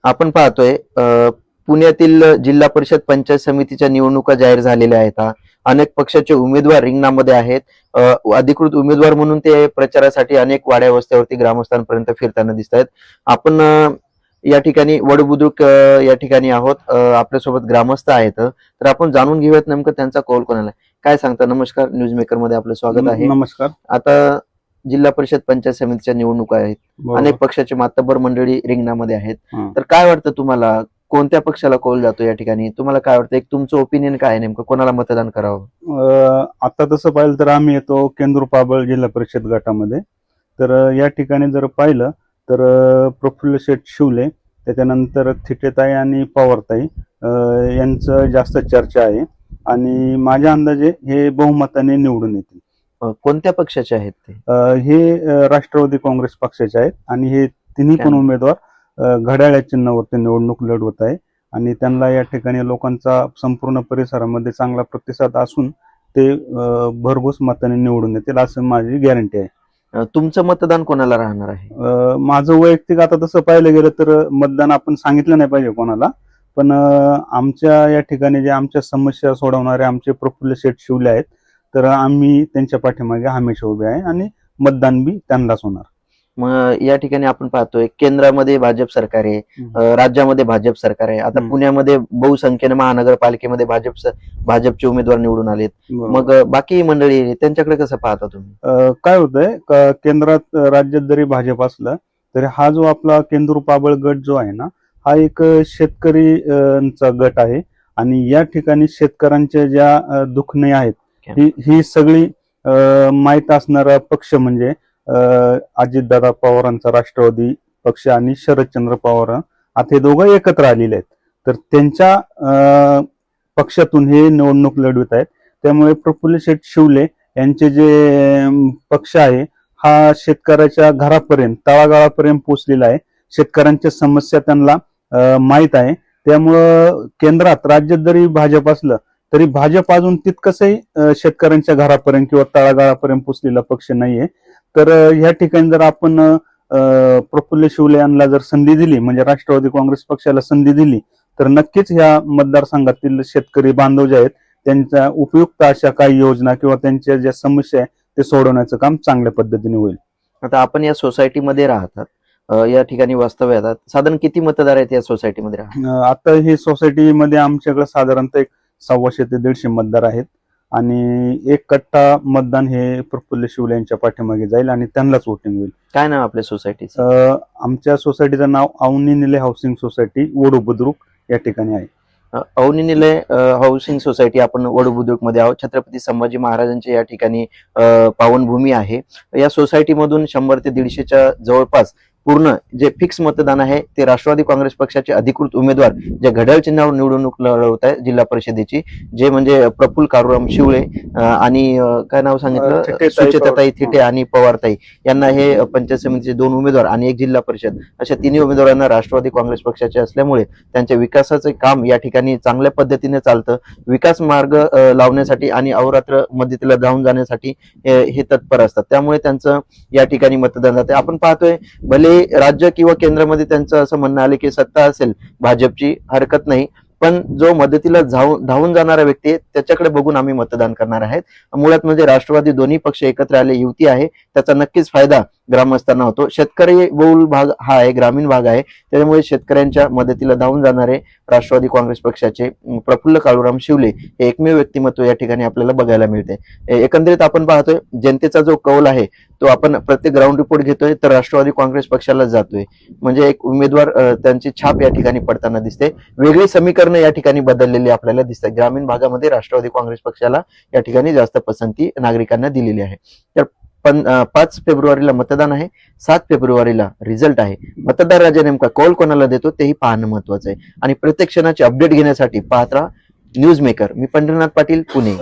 आपण पाहतोय पुण्यातील जिल्हा परिषद पंचायत समितीच्या निवडणुका जाहीर झालेल्या आहेत. अनेक पक्षाचे उमेदवार रिंगणामध्ये आहेत. अधिकृत उमेदवार म्हणून ते प्रचारासाठी अनेक वाड्या वस्त्यावरती ग्रामस्थांपर्यंत फिरताना दिसत आहेत. आपण या ठिकाणी वडबुद्रुक या ठिकाणी आहोत. आपल्यासोबत ग्रामस्थ आहेत, तर आपण जाणून घेऊयात नेमकं त्यांचा कौल कोणाला आहे. काय सांगता? नमस्कार, न्यूज मेकर मध्ये आपलं स्वागत आहे. नमस्कार. आता जिल्हा परिषद पंचायत समितीच्या निवडणुका आहेत. बरोबर. अनेक पक्षाचे मातब्बर मंडळी रिंगणामध्ये आहेत. हं. तर काय वाटतं तुम्हाला, कोणत्या पक्षाला कौल जातो या ठिकाणी? तुम्हाला काय वाटतं, एक तुमचं ओपिनियन काय आहे, नेमकं कोणाला मतदान करावं? आता तसं पाहिलं तर आम्ही येतो केंद्र-पाबळ जिल्हा परिषद गटामध्ये. तर या ठिकाणी जर पाहिलं तर प्रफुल्ल शेठ शिवले, त्याच्यानंतर थिटेताई आणि पवारताई यांचं जास्त चर्चा आहे आणि माझ्या अंदाजे हे बहुमताने निवडून येतील. कोणत्या पक्षाचे आहेत ते? हे राष्ट्रवादी काँग्रेस पक्षाचे आहेत आणि हे तिन्ही पण उमेदवार घड्याळ्या चिन्हावरती निवडणूक लढवत आहे आणि त्यांना या ठिकाणी लोकांचा संपूर्ण परिसरामध्ये चांगला प्रतिसाद असून ते भरघोस मताने निवडून येतील असं माझी गॅरंटी आहे. तुमचं मतदान कोणाला राहणार आहे? माझं वैयक्तिक आता तसं पाहिलं गेलं तर मतदान आपण सांगितलं नाही पाहिजे कोणाला, पण आमच्या या ठिकाणी जे आमच्या समस्या सोडवणारे आमचे प्रफुल्ल शेठ शिवले आहेत, तर आम्ही त्यांच्या पाठीमागे हमेशा उभे आहे आणि मतदान बी त्यांनाच होणार. मग या ठिकाणी आपण पाहतोय केंद्रामध्ये भाजप सरकार आहे, राज्यामध्ये भाजप सरकार आहे. आता पुण्यामध्ये बहुसंख्येने महानगरपालिकेमध्ये भाजपचे उमेदवार निवडून आलेत. मग बाकी मंडळी त्यांच्याकडे कसं पाहता तुम्ही? काय होतंय, केंद्रात राज्यात जरी भाजप असलं तरी हा जो आपला केंद्र-पाबळ गट जो आहे ना, हा एक शेतकरीचा गट आहे आणि या ठिकाणी शेतकऱ्यांच्या ज्या दुखणे आहेत ही सगळी माहीत असणारा पक्ष म्हणजे अजितदादा पवारांचा राष्ट्रवादी पक्ष आणि शरदचंद्र पवार, आता हे दोघं एकत्र आलेले आहेत. तर त्यांच्या पक्षातून हे निवडणूक लढवत आहेत. त्यामुळे प्रफुल्ल शेठ शिवले यांचे जे पक्ष आहे हा शेतकऱ्याच्या घरापर्यंत, तळागाळापर्यंत पोहोचलेला आहे. शेतकऱ्यांच्या समस्या त्यांना माहीत आहे. त्यामुळं केंद्रात राज्यात जरी भाजप असलं तरी भाजप अजून तितकंसही शेतकऱ्यांच्या घरापर्यंत किंवा तळागाळापर्यंत पोहोचलेला पक्ष नाहीये. तर ह्या ठिकाणी जर आपण प्रफुल्ल शिवले यांना जर संधी दिली, म्हणजे राष्ट्रवादी काँग्रेस पक्षाला संधी दिली, तर नक्कीच ह्या मतदारसंघातील शेतकरी बांधव जे आहेत त्यांच्या उपयुक्त अशा काही योजना किंवा त्यांच्या ज्या समस्या आहे ते सोडवण्याचं काम चांगल्या पद्धतीने होईल. आता आपण या सोसायटीमध्ये राहतात, या ठिकाणी वास्तव्य येतात, साधारण किती मतदार आहेत या सोसायटीमध्ये राहतात? आता ही सोसायटीमध्ये आमच्याकडे साधारणतः 100 ते 150 मतदार आहेत आणि 1 कट्टा मतदान हे प्रफुल्ल शिवले यांच्या पाठीमागे जाईल आणि त्यांनाच वोटिंग होईल. काय नाव आपल्या सोसायटीचं? आमच्या सोसायटीचं नाव अवनी निलय हाऊसिंग सोसायटी वडबुद्रुक या ठिकाणी आहे. अवनी निलय हाऊसिंग सोसायटी आपण वडबुद्रुक मध्ये आहोत. छत्रपती संभाजी महाराजांच्या या ठिकाणी पावनभूमी आहे. या सोसायटीमधून 100 ते 150च्या जवळपास पूर्ण जे फिक्स मतदान आहे ते राष्ट्रवादी काँग्रेस पक्षाचे अधिकृत उमेदवार जे घड्याळ चिन्हावर निवडणूक लढवत आहे जिल्हा परिषदेची, जे म्हणजे प्रफुल्ल काळूराम शिवळे आणि काय नाव सांगितलं, सुचेताताई थिटे आणि पवारताई यांना हे पंचायत समितीचे 2 उमेदवार आणि 1 जिल्हा परिषद, अशा तिन्ही उमेदवारांना राष्ट्रवादी काँग्रेस पक्षाचे असल्यामुळे त्यांच्या विकासाचे काम या ठिकाणी चांगल्या पद्धतीने चालतं. विकास मार्ग लावण्यासाठी आणि अहोरात्र मदतीला धावून जाण्यासाठी हे तत्पर असतात. त्यामुळे त्यांचं या ठिकाणी मतदान जाते. आपण पाहतोय भले राज्य किंवा केंद्रामध्ये त्यांचं असं म्हणणं आलं की सत्ता असेल भाजपची, हरकत नाही, पण जो मदतीला धावून जाणारा व्यक्ती आहे त्याच्याकडे बघून आम्ही मतदान करणार आहेत. मुळात म्हणजे राष्ट्रवादी दोन्ही पक्ष एकत्र आले, युती आहे, त्याचा नक्कीच फायदा ग्रामस्थांना होतो. शेतकरी बहुल भाग हा आहे, ग्रामीण भाग आहे, त्यामुळे शेतकऱ्यांच्या मदतीला धावून जाणारे राष्ट्रवादी काँग्रेस पक्षाचे प्रफुल्ल काळूराम शिवले हे एकमेव व्यक्तिमत्व या ठिकाणी आपल्याला बघायला मिळते. एकंदरीत आपण पाहतोय जनतेचा जो कौल आहे तो आपण प्रत्येक ग्राउंड रिपोर्ट घेतोय तर राष्ट्रवादी काँग्रेस पक्षाला जातोय. म्हणजे एक उमेदवार त्यांची छाप या ठिकाणी पडताना दिसते. वेगळी समीकरणं या ठिकाणी बदललेली आपल्याला दिसतात. ग्रामीण भागामध्ये राष्ट्रवादी काँग्रेस पक्षाला या ठिकाणी जास्त पसंती नागरिकांना दिलेली आहे. तर 5 फेब्रुवारीला मतदान आहे, 7 फेब्रुवारीला रिझल्ट आहे. मतदार राजा नेमका कौल कोणाला देतो तेही पाहणं महत्वाचं आहे. आणि प्रत्येक क्षणाचे अपडेट घेण्यासाठी पाहत राहा न्यूज मेकर. मी पंढरीनाथ पाटील, पुणे.